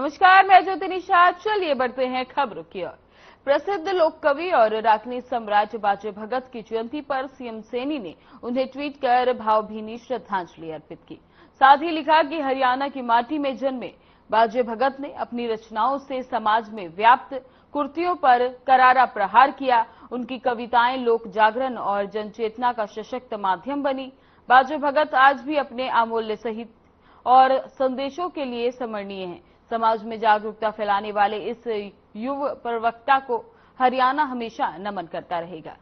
नमस्कार, मैं ज्योति निषाद। चलिए बढ़ते हैं खबरों की ओर। प्रसिद्ध लोक कवि और राखनी सम्राट बाजे भगत की जयंती पर सीएम सैनी ने उन्हें ट्वीट कर भावभीनी श्रद्धांजलि अर्पित की। साथ ही लिखा कि हरियाणा की माटी में जन्मे बाजे भगत ने अपनी रचनाओं से समाज में व्याप्त कुरीतियों पर करारा प्रहार किया। उनकी कविताएं लोक जागरण और जनचेतना का सशक्त माध्यम बनी। बाजे भगत आज भी अपने अमूल्य सहित और संदेशों के लिए स्मरणीय हैं। समाज में जागरूकता फैलाने वाले इस युवा प्रवक्ता को हरियाणा हमेशा नमन करता रहेगा।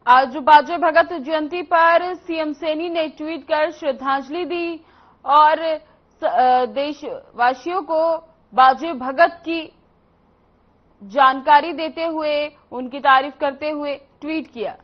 आज बाजे भगत जयंती पर सीएम सैनी ने ट्वीट कर श्रद्धांजलि दी और देशवासियों को बाजे भगत की जानकारी देते हुए उनकी तारीफ करते हुए ट्वीट किया।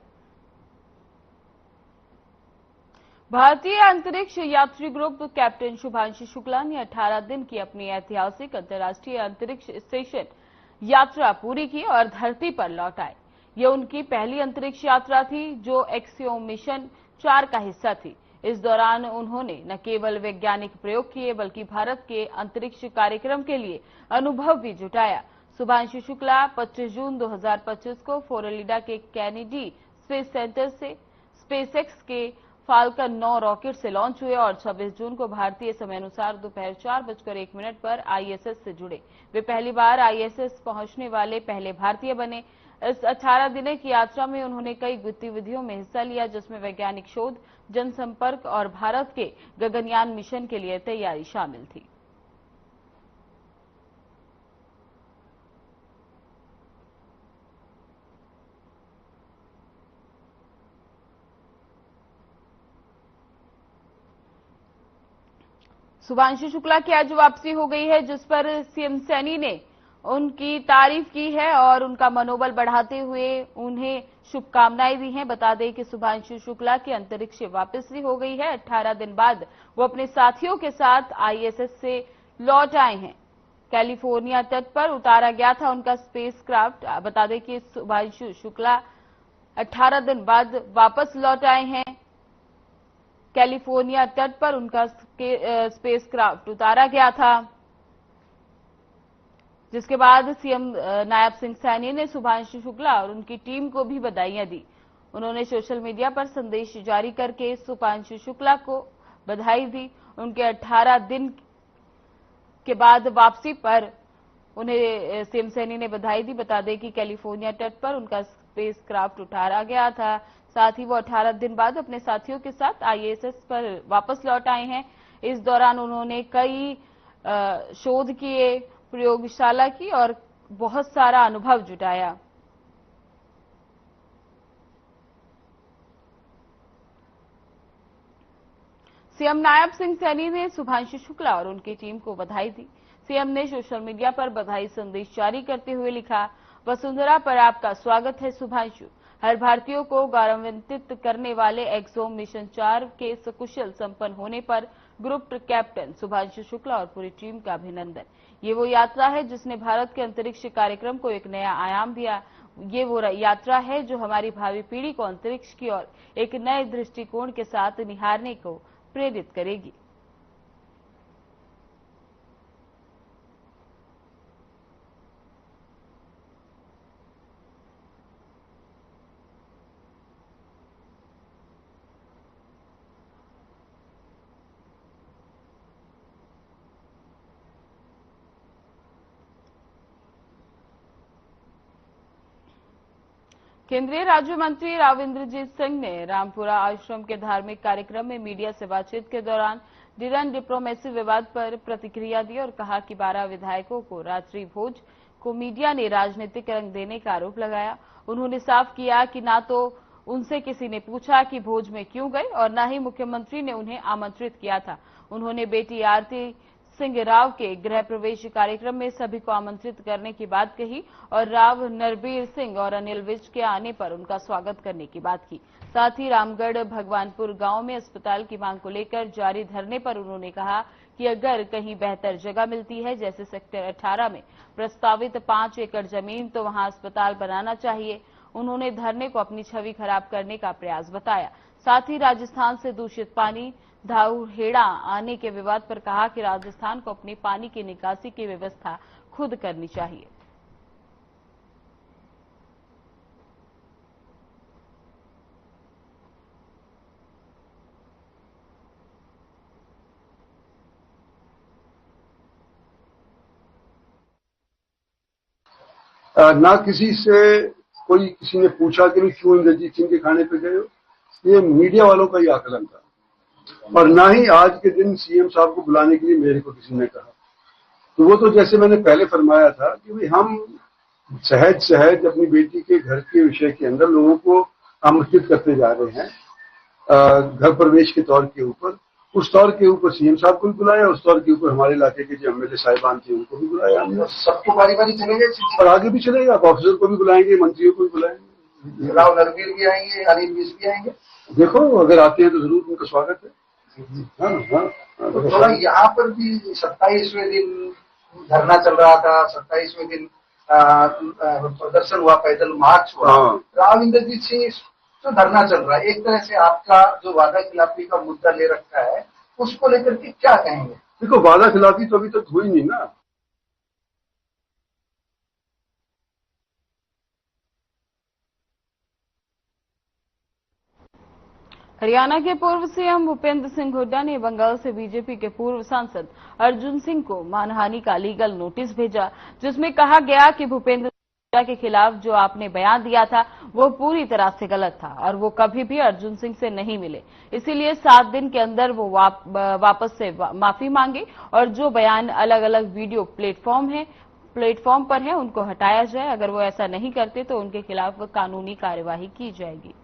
भारतीय अंतरिक्ष यात्री ग्रुप कैप्टन शुभांशु शुक्ला ने 18 दिन की अपनी ऐतिहासिक अंतर्राष्ट्रीय अंतरिक्ष स्टेशन यात्रा पूरी की और धरती पर लौट आए। ये उनकी पहली अंतरिक्ष यात्रा थी जो एक्सियोम मिशन 4 का हिस्सा थी। इस दौरान उन्होंने न केवल वैज्ञानिक प्रयोग किए बल्कि भारत के अंतरिक्ष कार्यक्रम के लिए अनुभव भी जुटाया। शुभांशु शुक्ला 25 जून 2025 को फ्लोरिडा के कैनेडी स्पेस सेंटर से स्पेसएक्स के फाल्कन 9 रॉकेट से लॉन्च हुए और 26 जून को भारतीय समय अनुसार दोपहर 4:01 पर आईएसएस से जुड़े। वे पहली बार आईएसएस पहुंचने वाले पहले भारतीय बने। इस 18 दिनों की यात्रा में उन्होंने कई गतिविधियों में हिस्सा लिया, जिसमें वैज्ञानिक शोध, जनसंपर्क और भारत के गगनयान मिशन के लिए तैयारी शामिल थी। शुभांशु शुक्ला की आज वापसी हो गई है, जिस पर सीएम सैनी ने उनकी तारीफ की है और उनका मनोबल बढ़ाते हुए उन्हें शुभकामनाएं दी हैं। बता दें कि शुभांशु शुक्ला की अंतरिक्ष वापसी हो गई है। 18 दिन बाद वो अपने साथियों के साथ आईएसएस से लौट आए हैं। कैलिफोर्निया तट पर उतारा गया था उनका स्पेसक्राफ्ट। बता दें कि शुभांशु शुक्ला 18 दिन बाद वापस लौट आए हैं। कैलिफोर्निया तट पर उनका स्पेसक्राफ्ट उतारा गया था, जिसके बाद सीएम नायब सिंह सैनी ने शुभांशु शुक्ला और उनकी टीम को भी बधाइयां दी। उन्होंने सोशल मीडिया पर संदेश जारी करके शुभांशु शुक्ला को बधाई दी। उनके 18 दिन के बाद वापसी पर उन्हें सीएम सैनी ने बधाई दी। बता दें कि कैलिफोर्निया तट पर उनका स्पेसक्राफ्ट उतारा गया था। साथ ही वो 18 दिन बाद अपने साथियों के साथ आईएसएस पर वापस लौट आए हैं। इस दौरान उन्होंने कई शोध किए, प्रयोगशाला की और बहुत सारा अनुभव जुटाया। सीएम नायब सिंह सैनी ने शुभांशु शुक्ला और उनकी टीम को बधाई दी। सीएम ने सोशल मीडिया पर बधाई संदेश जारी करते हुए लिखा, वसुंधरा पर आपका स्वागत है शुभांशु। हर भारतीयों को गौरवान्वित करने वाले एक्सोम मिशन 4 के सकुशल संपन्न होने पर ग्रुप कैप्टन शुभांशु शुक्ला और पूरी टीम का अभिनंदन। ये वो यात्रा है जिसने भारत के अंतरिक्ष कार्यक्रम को एक नया आयाम दिया। ये वो यात्रा है जो हमारी भावी पीढ़ी को अंतरिक्ष की ओर एक नए दृष्टिकोण के साथ निहारने को प्रेरित करेगी। केंद्रीय राज्य मंत्री राव इंद्रजीत सिंह ने रामपुरा आश्रम के धार्मिक कार्यक्रम में मीडिया से बातचीत के दौरान डिरन डिप्लोमेसी विवाद पर प्रतिक्रिया दी और कहा कि 12 विधायकों को रात्रि भोज को मीडिया ने राजनीतिक रंग देने का आरोप लगाया। उन्होंने साफ किया कि ना तो उनसे किसी ने पूछा कि भोज में क्यों गए और न ही मुख्यमंत्री ने उन्हें आमंत्रित किया था। उन्होंने बेटी आरती सिंह राव के गृह प्रवेश कार्यक्रम में सभी को आमंत्रित करने की बात कही और राव नरबीर सिंह और अनिल विज के आने पर उनका स्वागत करने की बात की। साथ ही रामगढ़ भगवानपुर गांव में अस्पताल की मांग को लेकर जारी धरने पर उन्होंने कहा कि अगर कहीं बेहतर जगह मिलती है, जैसे सेक्टर 18 में प्रस्तावित 5 एकड़ जमीन, तो वहां अस्पताल बनाना चाहिए। उन्होंने धरने को अपनी छवि खराब करने का प्रयास बताया। साथ ही राजस्थान से दूषित पानी धाउहेड़ा आने के विवाद पर कहा कि राजस्थान को अपनी पानी की निकासी की व्यवस्था खुद करनी चाहिए। ना किसी से किसी ने पूछा कि नहीं क्यों इंद्रजीत सिंह के खाने पे गए हो, ये मीडिया वालों का ही आकलन था। और ना ही आज के दिन सीएम साहब को बुलाने के लिए मेरे को किसी ने कहा। तो वो तो जैसे मैंने पहले फरमाया था कि भाई हम सहज सहज अपनी बेटी के घर के विषय के अंदर लोगों को आमंत्रित करते जा रहे हैं घर प्रवेश के तौर के ऊपर। उस तौर के ऊपर सीएम साहब को भी बुलाया, उस तौर के ऊपर हमारे इलाके के जो एमएलए साहिबान थे उनको भी बुलाया हमने। सबको बारी बारी चलेंगे और आगे भी चलेगा, ऑफिसर को भी बुलाएंगे, मंत्रियों को भी बुलाएंगे, राव नरबीर भी आएंगे, अनिल विज भी आएंगे। देखो अगर आते हैं तो जरूर उनका स्वागत है। हाँ। तो थोड़ा यहाँ पर भी 27वें दिन धरना चल रहा था, 27वें दिन प्रदर्शन हुआ, पैदल मार्च हुआ। राव इंद्रजीत सिंह तो धरना चल रहा है। एक तरह से आपका जो वादा खिलाफी का मुद्दा ले रखा है, उसको लेकर के क्या कहेंगे? देखो वादा खिलाफी तो अभी तक हुई नहीं ना। हरियाणा के पूर्व सीएम भूपेंद्र सिंह हुड्डा ने बंगाल से बीजेपी के पूर्व सांसद अर्जुन सिंह को मानहानि का लीगल नोटिस भेजा, जिसमें कहा गया कि भूपेंद्र के खिलाफ जो आपने बयान दिया था वो पूरी तरह से गलत था और वो कभी भी अर्जुन सिंह से नहीं मिले। इसीलिए 7 दिन के अंदर वो वापस से माफी मांगे और जो बयान अलग अलग वीडियो प्लेटफॉर्म पर है उनको हटाया जाए। अगर वो ऐसा नहीं करते तो उनके खिलाफ कानूनी कार्यवाही की जाएगी।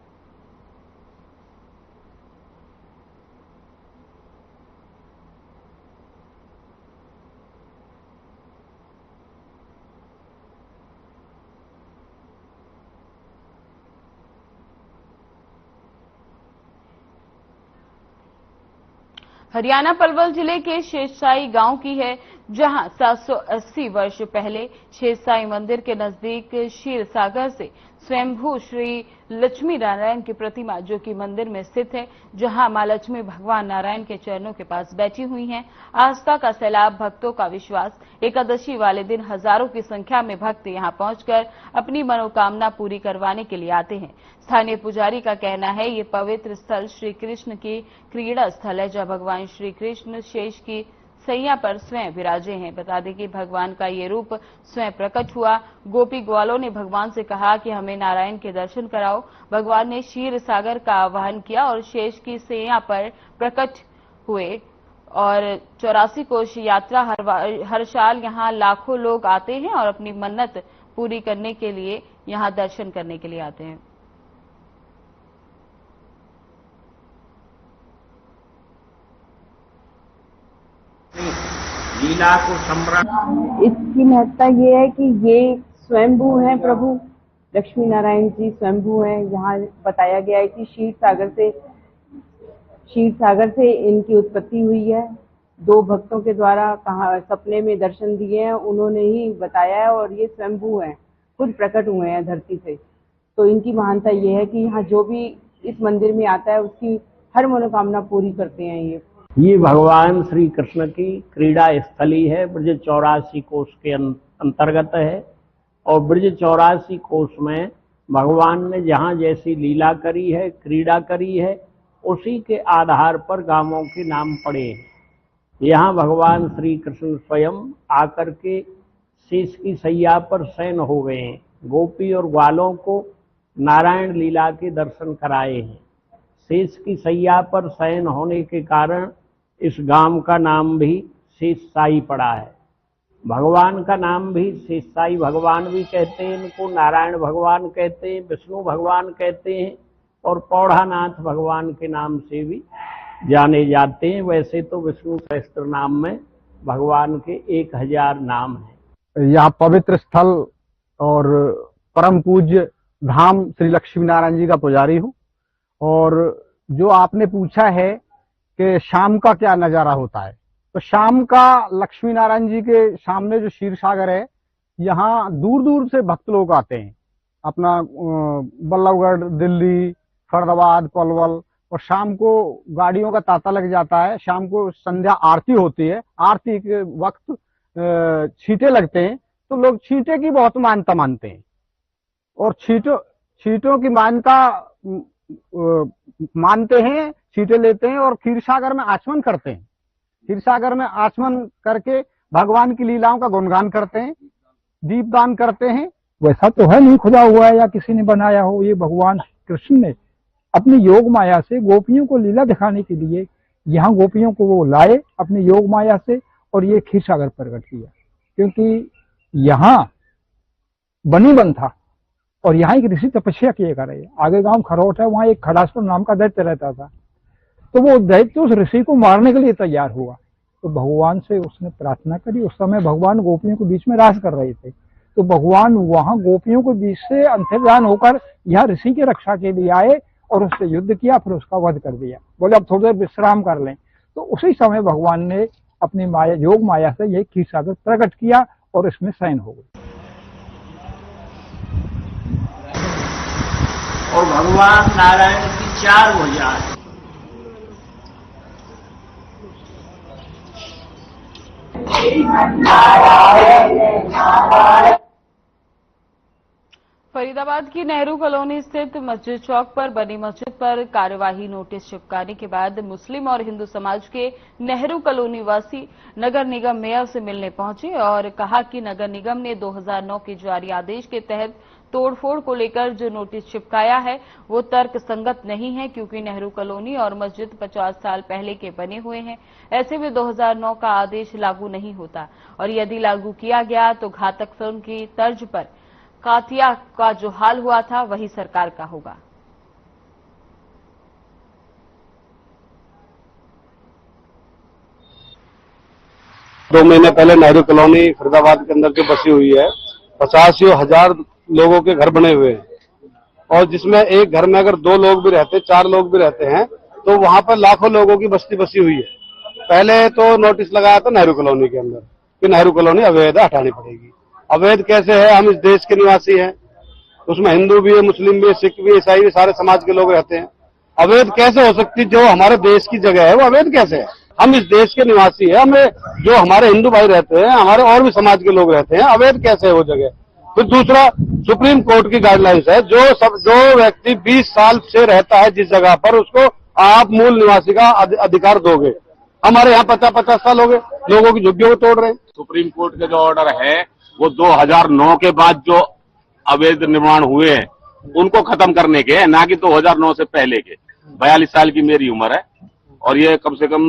हरियाणा पलवल जिले के शेषसाई गांव की है, जहां 780 वर्ष पहले शेषसाई मंदिर के नजदीक क्षीर सागर से स्वयंभू श्री लक्ष्मी नारायण की प्रतिमा, जो कि मंदिर में स्थित है, जहां मां लक्ष्मी भगवान नारायण के चरणों के पास बैठी हुई हैं। आस्था का सैलाब, भक्तों का विश्वास। एकादशी वाले दिन हजारों की संख्या में भक्त यहां पहुंचकर अपनी मनोकामना पूरी करवाने के लिए आते हैं। स्थानीय पुजारी का कहना है ये पवित्र स्थल श्री कृष्ण की क्रीड़ा स्थल है, जहां भगवान श्री कृष्ण शेष की सैया पर स्वयं विराजे हैं। बता दें कि भगवान का ये रूप स्वयं प्रकट हुआ। गोपी ग्वालों ने भगवान से कहा कि हमें नारायण के दर्शन कराओ। भगवान ने क्षीर सागर का आह्वान किया और शेष की सैया पर प्रकट हुए और 84 कोष यात्रा हर साल यहाँ लाखों लोग आते हैं और अपनी मन्नत पूरी करने के लिए यहाँ दर्शन करने के लिए आते हैं। लीला को सम्राट। इसकी महत्ता ये है कि ये स्वयंभू हैं, प्रभु लक्ष्मी नारायण जी स्वयंभू हैं। यहाँ बताया गया है कि क्षीर सागर से इनकी उत्पत्ति हुई है। 2 भक्तों के द्वारा कहा सपने में दर्शन दिए हैं, उन्होंने ही बताया है और ये स्वयंभू हैं, खुद प्रकट हुए हैं धरती से। तो इनकी महानता ये है कि यहाँ जो भी इस मंदिर में आता है उसकी हर मनोकामना पूरी करते हैं। ये भगवान श्री कृष्ण की क्रीड़ा स्थली है, ब्रज 84 कोष के अंतर्गत है। और ब्रज 84 कोष में भगवान ने जहाँ जैसी लीला करी है, क्रीड़ा करी है, उसी के आधार पर गांवों के नाम पड़े हैं। यहाँ भगवान श्री कृष्ण स्वयं आकर के शेष की सैया पर शयन हो गए हैं। गोपी और ग्वालों को नारायण लीला के दर्शन कराए हैं। शेष की सैया पर शयन होने के कारण इस गांव का नाम भी शेषसाई पड़ा है। भगवान का नाम भी शेषसाई भगवान भी कहते हैं, इनको नारायण भगवान कहते हैं, विष्णु भगवान कहते हैं और पौढ़ानाथ भगवान के नाम से भी जाने जाते हैं। वैसे तो विष्णु सहस्त्र नाम में भगवान के 1000 नाम हैं। यहाँ पवित्र स्थल और परम पूज्य धाम श्री लक्ष्मी नारायण जी का पुजारी हूँ। और जो आपने पूछा है कि शाम का क्या नज़ारा होता है, तो शाम का लक्ष्मी नारायण जी के सामने जो क्षीर सागर है, यहाँ दूर दूर से भक्त लोग आते हैं, अपना बल्लभगढ़, दिल्ली, फरीदाबाद, पलवल। और शाम को गाड़ियों का तांता लग जाता है। शाम को संध्या आरती होती है, आरती के वक्त छींटे लगते हैं, तो लोग छींटे की बहुत मान्यता मानते हैं और छींटों की मान्यता मानते हैं, छींटे लेते हैं और क्षीर सागर में आचमन करते हैं। क्षीर सागर में आचमन करके भगवान की लीलाओं का गुणगान करते हैं, दीपदान करते हैं। वैसा तो है नहीं खुदा हुआ है या किसी ने बनाया हो, ये भगवान कृष्ण ने अपनी योग माया से गोपियों को लीला दिखाने के लिए यहाँ गोपियों को वो लाए अपनी योग माया से, और ये क्षीर सागर प्रकट किया। क्योंकि यहाँ बनी बन था और यहाँ एक ऋषि तपस्या किए कर रहे। आगे गांव खरोट है, वहाँ एक खड़ासपुर नाम का दैत्य रहता था, तो वो दैत्य उस ऋषि को मारने के लिए तैयार हुआ। तो भगवान से उसने प्रार्थना करी। उस समय भगवान गोपियों के बीच में राज कर रहे थे, तो भगवान वहां गोपियों के बीच से अंतर्ध्यान होकर यहाँ ऋषि की रक्षा के लिए आए और उससे युद्ध किया, फिर उसका वध कर दिया। बोले अब थोड़ी देर विश्राम कर लें। तो उसी समय भगवान ने अपनी माया, योग माया से यह क्षीर सागर प्रकट किया और इसमें शयन हो गई। और भगवान नारायण की 4 भुजा है। फरीदाबाद की नेहरू कॉलोनी स्थित मस्जिद चौक पर बनी मस्जिद पर कार्यवाही नोटिस चिपकाने के बाद मुस्लिम और हिंदू समाज के नेहरू कॉलोनी वासी नगर निगम मेयर से मिलने पहुंचे और कहा कि नगर निगम ने 2009 के जारी आदेश के तहत तोड़फोड़ को लेकर जो नोटिस चिपकाया है वो तर्क संगत नहीं है, क्योंकि नेहरू कॉलोनी और मस्जिद 50 साल पहले के बने हुए हैं। ऐसे में 2009 का आदेश लागू नहीं होता और यदि लागू किया गया तो घातक फिल्म की तर्ज पर कातिया का जो हाल हुआ था वही सरकार का होगा। 2 महीने पहले नेहरू कॉलोनी फरीदाबाद के अंदर जो बसी हुई है, 85,000 लोगों के घर बने हुए हैं और जिसमें एक घर में अगर 2 लोग भी रहते, 4 लोग भी रहते हैं तो वहां पर लाखों लोगों की बस्ती बसी हुई है। पहले तो नोटिस लगाया था नेहरू कॉलोनी के अंदर कि नेहरू कॉलोनी अवैध हटानी पड़ेगी। अवैध कैसे है? हम इस देश के निवासी हैं, उसमें हिंदू भी है, मुस्लिम भी है, सिख भी है, ईसाई भी, सारे समाज के लोग रहते हैं। अवैध कैसे हो सकती? जो हमारे देश की जगह है वो अवैध कैसे है? हम इस देश के निवासी है, हमें जो हमारे हिंदू भाई रहते हैं, हमारे और भी समाज के लोग रहते हैं, अवैध कैसे है वो जगह? फिर दूसरा, सुप्रीम कोर्ट की गाइडलाइंस है, जो व्यक्ति 20 साल से रहता है जिस जगह पर, उसको आप मूल निवासी का अधिकार दोगे। हमारे यहाँ 50-50 साल हो गए, लोगों की झुग्गियों को तोड़ रहे हैं। सुप्रीम कोर्ट के जो ऑर्डर है वो 2009 के बाद जो अवैध निर्माण हुए हैं उनको खत्म करने के, ना कि 2009 से पहले के। 42 साल की मेरी उम्र है और ये कम से कम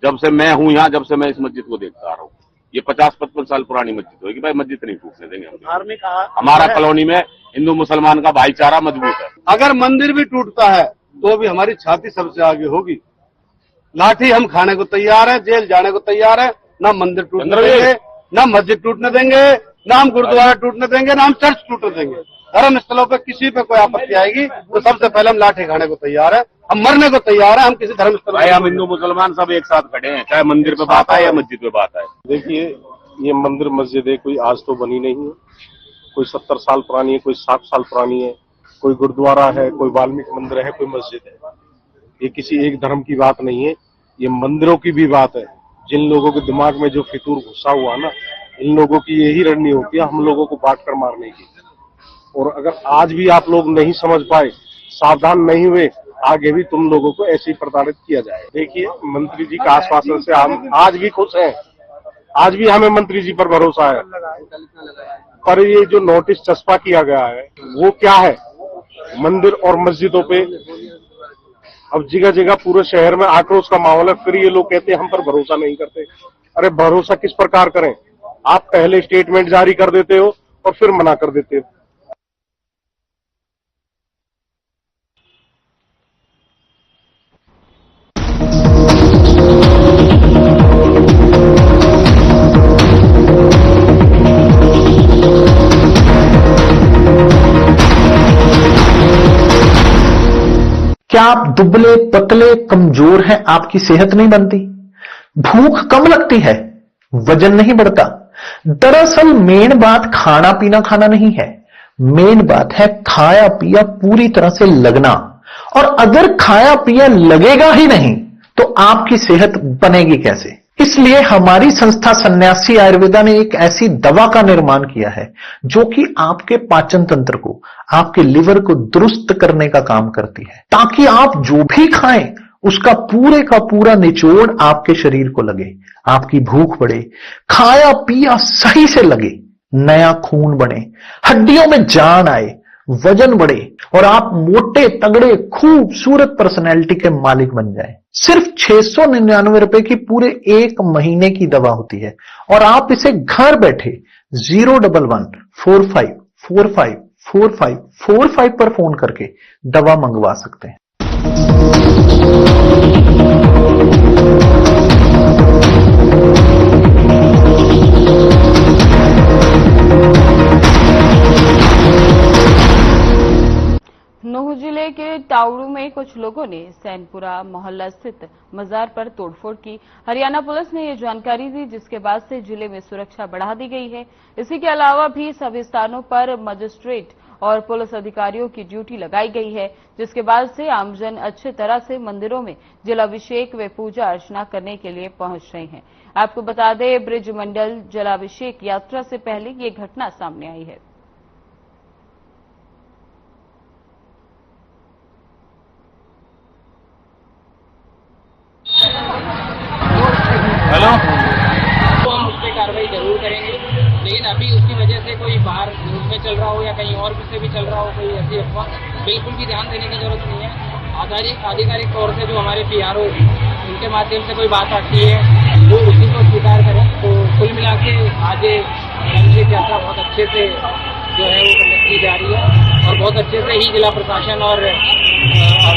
जब से मैं हूँ यहाँ, जब से मैं इस मस्जिद को देखता आ रहा हूँ, ये 50-55 साल पुरानी मस्जिद होगी। भाई मस्जिद नहीं टूटने देंगे हम। धार्मिक हमारा कॉलोनी में हिंदू मुसलमान का भाईचारा मजबूत है। अगर मंदिर भी टूटता है तो भी हमारी छाती सबसे आगे होगी। लाठी हम खाने को तैयार है, जेल जाने को तैयार है, ना मंदिर टूटने देंगे, ना मस्जिद टूटने देंगे, ना हम गुरुद्वारा टूटने देंगे, ना हम चर्च टूटने देंगे। धर्म स्थलों पर किसी पे कोई आपत्ति आएगी तो सबसे पहले हम लाठी खाने को तैयार है, हम मरने को तैयार है। हम किसी धर्म स्थल भाई हम हिंदू मुसलमान सब एक साथ खड़े हैं, चाहे मंदिर पे बात आए या मस्जिद पे बात आए। देखिए, ये मंदिर मस्जिद है, कोई आज तो बनी नहीं है, कोई 70 साल पुरानी है, कोई 60 साल पुरानी है, कोई गुरुद्वारा है, कोई वाल्मीकि मंदिर है, कोई मस्जिद है। ये किसी एक धर्म की बात नहीं है, ये मंदिरों की भी बात है। जिन लोगों के दिमाग में जो फितूर घुसा हुआ ना, इन लोगों की यही रणनीति होती है हम लोगों को बांट कर मारने की। और अगर आज भी आप लोग नहीं समझ पाए, सावधान नहीं हुए, आगे भी तुम लोगों को ऐसे ही प्रताड़ित किया जाए। देखिए, मंत्री जी का आश्वासन से हम आज भी खुश हैं, आज भी हमें मंत्री जी पर भरोसा है। पर ये जो नोटिस चस्पा किया गया है वो क्या है? मंदिर और मस्जिदों पे अब जगह जगह पूरे शहर में आक्रोश का माहौल है। फिर ये लोग कहते हैं हम पर भरोसा नहीं करते। अरे भरोसा किस प्रकार करें? आप पहले स्टेटमेंट जारी कर देते हो और फिर मना कर देते हो। क्या आप दुबले पतले कमजोर हैं, आपकी सेहत नहीं बनती? भूख कम लगती है, वजन नहीं बढ़ता? दरअसल मेन बात खाना पीना खाना नहीं है, मेन बात है खाया पिया पूरी तरह से लगना। और अगर खाया पिया लगेगा ही नहीं तो आपकी सेहत बनेगी कैसे? इसलिए हमारी संस्था सन्यासी आयुर्वेदा ने एक ऐसी दवा का निर्माण किया है जो कि आपके पाचन तंत्र को, आपके लिवर को दुरुस्त करने का काम करती है, ताकि आप जो भी खाएं उसका पूरे का पूरा निचोड़ आपके शरीर को लगे, आपकी भूख बढ़े, खाया पिया सही से लगे, नया खून बने, हड्डियों में जान आए, वजन बढ़े और आप मोटे तगड़े खूबसूरत पर्सनैलिटी के मालिक बन जाएं। सिर्फ 699 रुपए की पूरे 1 महीने की दवा होती है और आप इसे घर बैठे 01145454545 पर फोन करके दवा मंगवा सकते हैं। नूह जिले के टाउरू में कुछ लोगों ने सैनपुरा मोहल्ला स्थित मजार पर तोड़फोड़ की। हरियाणा पुलिस ने ये जानकारी दी, जिसके बाद से जिले में सुरक्षा बढ़ा दी गई है। इसी के अलावा भी सभी स्थानों पर मजिस्ट्रेट और पुलिस अधिकारियों की ड्यूटी लगाई गई है, जिसके बाद से आमजन अच्छे तरह से मंदिरों में जलाभिषेक व पूजा अर्चना करने के लिए पहुंच रहे हैं। आपको बता दें, ब्रिज मंडल जलाभिषेक यात्रा से पहले ये घटना सामने आई है। हेलो, तो हम उस पर कार्रवाई जरूर करेंगे, लेकिन अभी उसकी वजह से कोई बाहर न्यूज में चल रहा हो या कहीं और किसी भी चल रहा हो कोई ऐसी अफवाह, बिल्कुल भी ध्यान देने की जरूरत नहीं है। आधिकारिक तौर से जो हमारे PRO उनके माध्यम से कोई बात आती है वो उसी को स्वीकार करें। तो कुल मिला के आज ये यात्रा बहुत अच्छे से जो है वो कंडक्ट की जा रही है और बहुत अच्छे से ही जिला प्रशासन और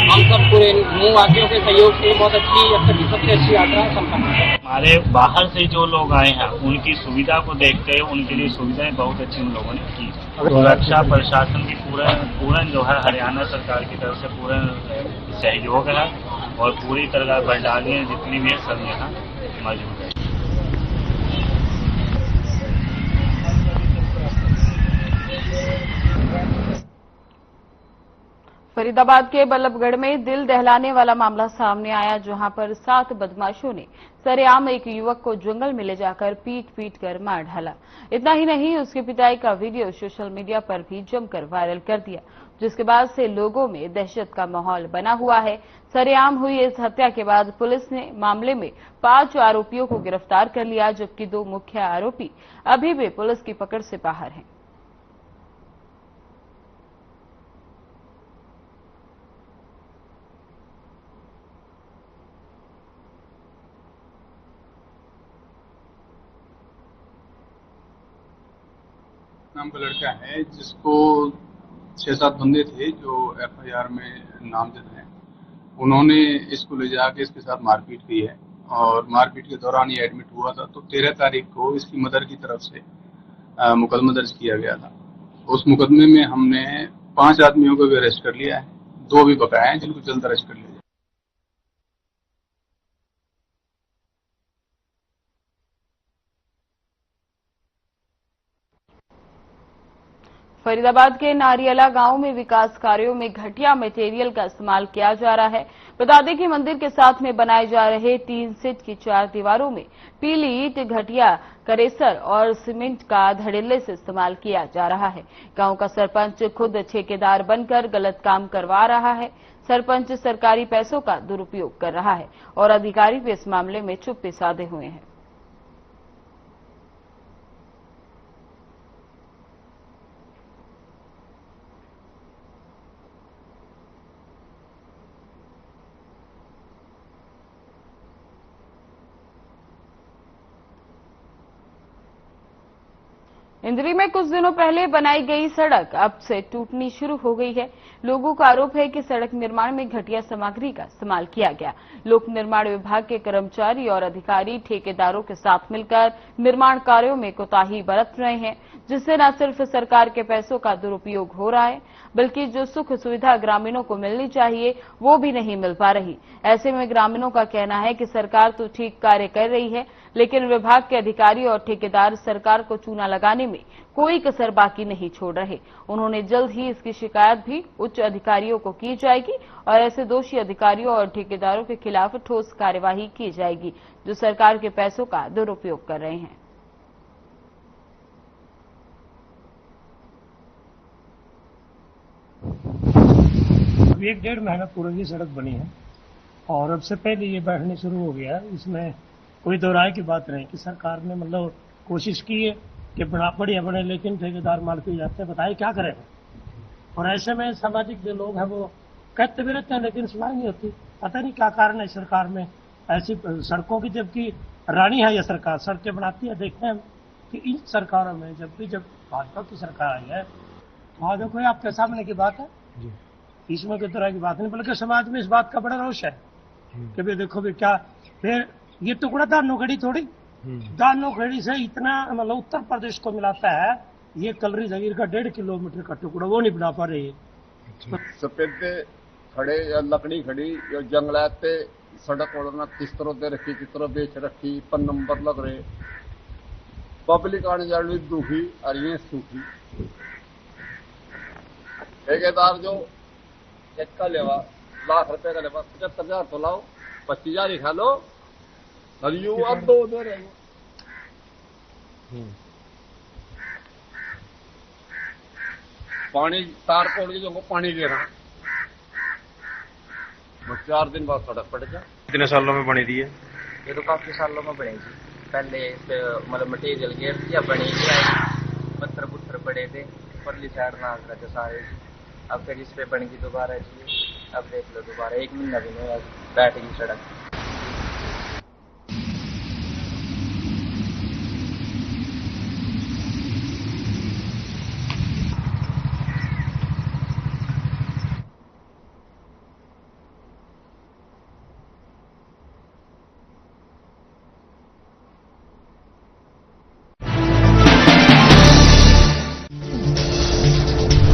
हम सब पूरे नूह वासियों के सहयोग से बहुत अच्छी, अब तक की सबसे अच्छी यात्रा संपन्न है। हमारे बाहर से जो लोग आए हैं उनकी सुविधा को देखते हुए उनके लिए सुविधाएं बहुत अच्छी उन लोगों ने की। सुरक्षा प्रशासन की पूरा जो है हरियाणा सरकार की तरफ से पूरा सहयोग है और पूरी तरह बटालियन जितनी भी है सब यहाँ मौजूद है। फरीदाबाद के बल्लभगढ़ में दिल दहलाने वाला मामला सामने आया, जहां पर 7 बदमाशों ने सरेआम एक युवक को जंगल में ले जाकर पीट कर मार डाला। इतना ही नहीं, उसके पिटाई का वीडियो सोशल मीडिया पर भी जमकर वायरल कर दिया, जिसके बाद से लोगों में दहशत का माहौल बना हुआ है। सरेआम हुई इस हत्या के बाद पुलिस ने मामले में 5 आरोपियों को गिरफ्तार कर लिया, जबकि 2 मुख्य आरोपी अभी भी पुलिस की पकड़ से बाहर हैं। नाम का लड़का है जिसको 6-7 बंदे थे जो FIR में नामजद हैं। उन्होंने इसको ले जाके इसके साथ मारपीट की है और मारपीट के दौरान ये एडमिट हुआ था। तो 13 तारीख को इसकी मदर की तरफ से मुकदमा दर्ज किया गया था। उस मुकदमे में हमने 5 आदमियों को भी अरेस्ट कर लिया है, 2 भी बकाया हैं जिनको जल्द अरेस्ट कर लिया। फरीदाबाद के नारियला गांव में विकास कार्यों में घटिया मटेरियल का इस्तेमाल किया जा रहा है। बता दें कि मंदिर के साथ में बनाए जा रहे 3 सेट की 4 दीवारों में पीली ईंट, घटिया करेसर और सीमेंट का धड़ल्ले से इस्तेमाल किया जा रहा है। गांव का सरपंच खुद ठेकेदार बनकर गलत काम करवा रहा है। सरपंच सरकारी पैसों का दुरुपयोग कर रहा है और अधिकारी भी इस मामले में चुप्पी साधे हुए हैं। इंद्री में कुछ दिनों पहले बनाई गई सड़क अब से टूटनी शुरू हो गई है। लोगों का आरोप है कि सड़क निर्माण में घटिया सामग्री का इस्तेमाल किया गया। लोक निर्माण विभाग के कर्मचारी और अधिकारी ठेकेदारों के साथ मिलकर निर्माण कार्यों में कोताही बरत रहे हैं, जिससे न सिर्फ सरकार के पैसों का दुरुपयोग हो रहा है, बल्कि जो सुख सुविधा ग्रामीणों को मिलनी चाहिए वो भी नहीं मिल पा रही। ऐसे में ग्रामीणों का कहना है कि सरकार तो ठीक कार्य कर रही है, लेकिन विभाग के अधिकारी और ठेकेदार सरकार को चूना लगाने में कोई कसर बाकी नहीं छोड़ रहे। उन्होंने जल्द ही इसकी शिकायत भी उच्च अधिकारियों को की जाएगी और ऐसे दोषी अधिकारियों और ठेकेदारों के खिलाफ ठोस कार्यवाही की जाएगी जो सरकार के पैसों का दुरुपयोग कर रहे हैं। अभी 1-1.5 महीना पूर्व ये सड़क बनी है और अब से पहले ये बैठने शुरू हो गया। इसमें कोई दो राय की बात नहीं कि सरकार ने मतलब कोशिश की है कि बढ़िया बने, लेकिन ठेकेदार माल पी जाते हैं, बताइए क्या करें। और ऐसे में सामाजिक जो लोग हैं वो कहते भी रहते हैं, लेकिन सुनाई नहीं होती। पता नहीं क्या कारण है सरकार में ऐसी सड़कों की, जबकि रानी है यह सरकार, सड़कें बनाती है। देखते हैं कि इन सरकारों में जब भाजपा की सरकार आई है, वहाँ देखो आपके सामने की बात है, इसमें कोई तरह की बात नहीं, बल्कि समाज में इस बात का बड़ा रोष है कि भाई देखो भी क्या। फिर ये टुकड़ा दानोगढ़ी थोड़ी, दानोगढ़ी से इतना मतलब उत्तर प्रदेश को मिलाता है, ये कलरी जगीर का 1.5 किलोमीटर का टुकड़ा वो नहीं बना पा रही है। सफेदे खड़े या लकड़ी खड़ी या जंगलाते सड़क वड़ना किस तरह दे रखी, किस तरह बेच रखी, पर नंबर लग रहे, पब्लिक आने जाने दुखी और ये सुखी। ठेकेदार जो एक का लेवा लाख रुपए का लेवा 75,000 तो लाओ, 25,000 ही खा लो, हरियो अब 2 दे रहे हो। पानी तार पोड़ के जो पानी दे रहा, 4 दिन बाद सड़क पड़ जा। कितने सालों में बनी थी ये तो काफी सालों में बनी थी। पहले मतलब मटेरियल गेट या बनी थी, पत्थर पुत्थर पड़े थे, परली साइड ना रहे थे सारे। अब फिर इस पे बन गई दोबारा, अब देख लो दोबारा 1 महीना भी नहीं बैठ गई सड़क।